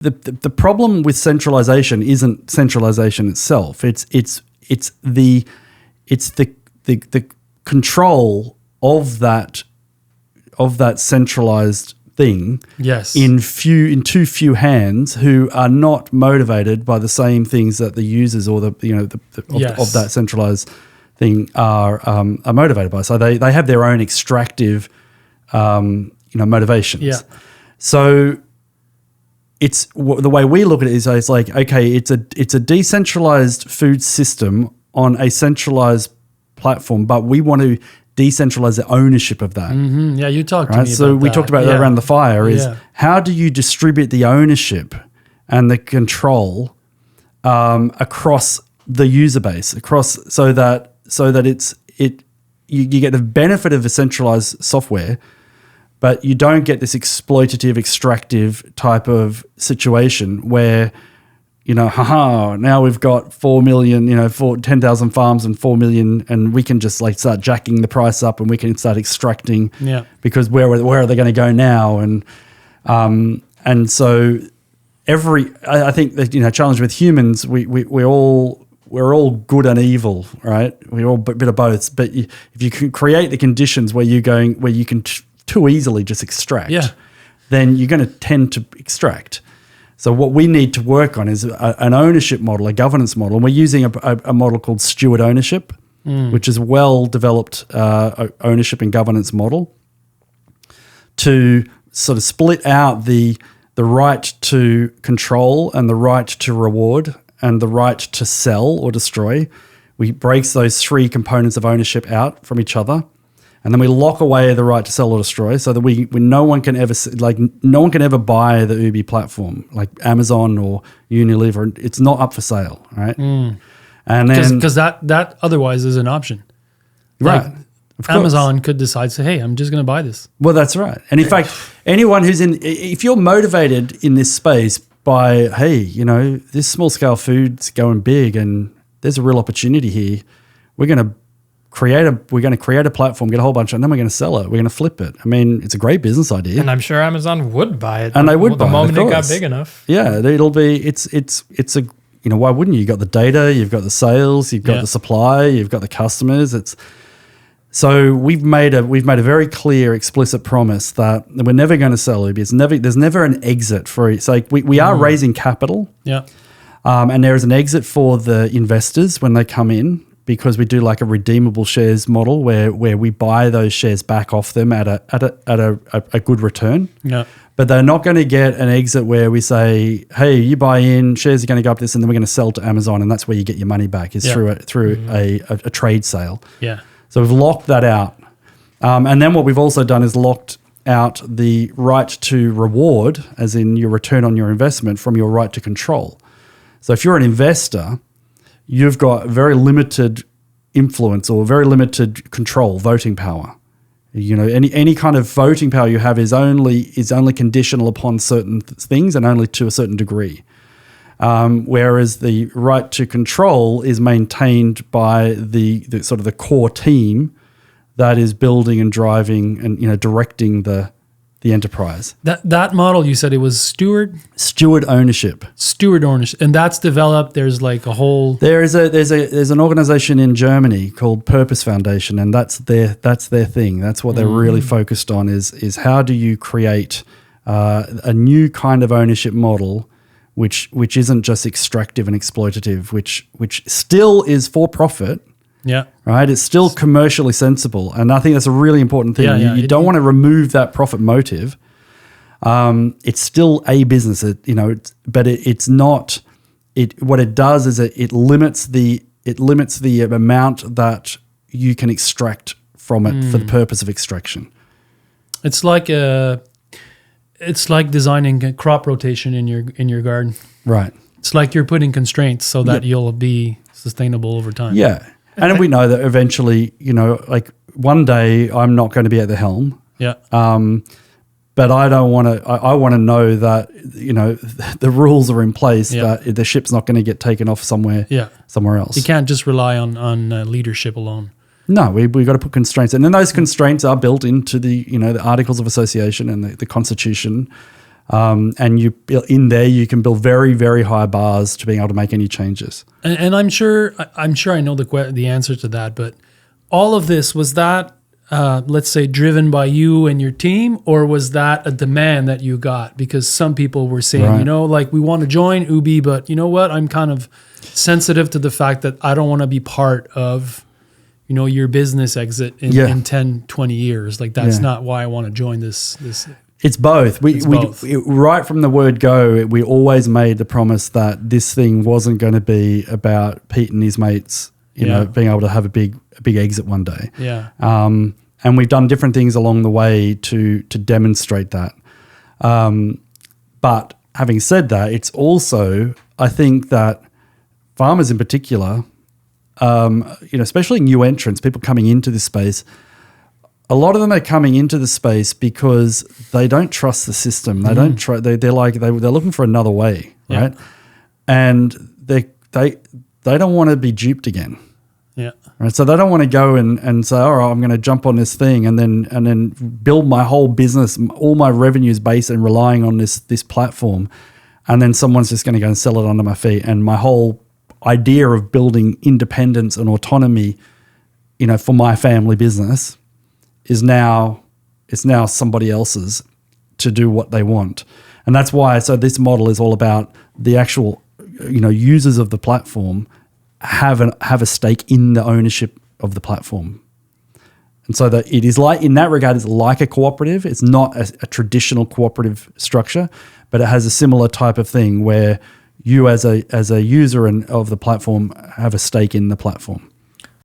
the problem with centralization isn't centralization itself. It's the control of that centralized thing. Yes. In too few hands who are not motivated by the same things that the users or of that centralized thing are motivated by. So they have their own extractive motivations. Yeah. So it's the way we look at it is it's like, okay, it's a decentralized food system on a centralized platform, but we want to decentralize the ownership of that. Mm-hmm. Yeah, you talked to me about that. So we talked about that around the fire is how do you distribute the ownership and the control across the user base, so that you get the benefit of a centralized software, but you don't get this exploitative, extractive type of situation where, now we've got 4 million, 10,000 farms and 4 million, and we can just like start jacking the price up and we can start extracting because where are they going to go now? And so I think that, challenge with humans, we're all good and evil, right? We're all a bit of both. But if you can create the conditions where you can too easily just extract, then you're going to tend to extract. So what we need to work on is an ownership model, a governance model. And we're using a model called steward ownership, which is a well-developed ownership and governance model to sort of split out the right to control and the right to reward and the right to sell or destroy. We break those three components of ownership out from each other. And then we lock away the right to sell or destroy, so that no one can ever buy the Ubi platform, like Amazon or Unilever. It's not up for sale, right? And then because that otherwise is an option, right? Amazon could decide, say, "Hey, I'm just going to buy this." Well, that's right. And in fact, anyone if you're motivated in this space by, hey, this small scale food's going big, and there's a real opportunity here, we're going to create a platform, get a whole bunch, and then we're going to sell it. We're going to flip it. I mean, it's a great business idea, and I'm sure Amazon would buy it. And they would buy it the moment it got big enough. Yeah, it'll be. It's a. Why wouldn't you? You've got the data, you've got the sales, you've got the supply, you've got the customers. So we've made a very clear, explicit promise that we're never going to sell Ubi. There's never an exit for it. It's like we are raising capital. Yeah. And there is an exit for the investors when they come in, because we do like a redeemable shares model where we buy those shares back off them at a good return. Yeah. But they're not going to get an exit where we say, hey, you buy in, shares are going to go up this, and then we're going to sell to Amazon, and that's where you get your money back is through a trade sale. Yeah. So we've locked that out. And then what we've also done is locked out the right to reward, as in your return on your investment, from your right to control. So if you're an investor, you've got very limited influence or very limited control, voting power. Any kind of voting power you have is only conditional upon certain things and only to a certain degree. Whereas the right to control is maintained by the sort of the core team that is building and driving and directing the enterprise. That model, you said it was steward ownership. Steward ownership, and that's developed. There's like a whole. There's an organization in Germany called Purpose Foundation, and that's their thing. That's what they're really focused on. Is how do you create a new kind of ownership model, which isn't just extractive and exploitative, which still is for profit. Yeah. Right. It's still commercially sensible, and I think that's a really important thing. You don't want to remove that profit motive. It's still a business, but it's not. What it does is it limits the amount that you can extract from it for the purpose of extraction. It's like designing a crop rotation in your garden. Right. It's like you're putting constraints so that you'll be sustainable over time. Yeah. And we know that eventually, like one day I'm not going to be at the helm. Yeah. But I don't want to. I want to know that the rules are in place. That the ship's not going to get taken off somewhere else. You can't just rely on leadership alone. No, we got to put constraints, and then those constraints are built into the the Articles of Association and the Constitution. And in there you can build very, very high bars to being able to make any changes. And I'm sure I know the answer to that, but all of this, was that let's say driven by you and your team, or was that a demand that you got? Because some people were saying, Right. we want to join Ubi, but you know what? I'm kind of sensitive to the fact that I don't want to be part of, your business exit in 10, 20 years. Like that's not why I want to join this. It's both. Both. Right from the word go, we always made the promise that this thing wasn't going to be about Pete and his mates, being able to have a big exit one day. Yeah. And we've done different things along the way to demonstrate that. But having said that, it's also, I think that farmers in particular, especially new entrants, people coming into this space, a lot of them are coming into the space because they don't trust the system. They don't try. They're looking for another way, right? And they don't want to be duped again. Yeah. Right. So they don't want to go and say, all right, I'm going to jump on this thing and then build my whole business, all my revenues based and relying on this platform, and then someone's just going to go and sell it under my feet, and my whole idea of building independence and autonomy, for my family business is now somebody else's to do what they want. And that's why, so this model is all about the actual, users of the platform have a stake in the ownership of the platform. And so that it is like, in that regard, it's like a cooperative. It's not a traditional cooperative structure, but it has a similar type of thing where you as a user of the platform have a stake in the platform.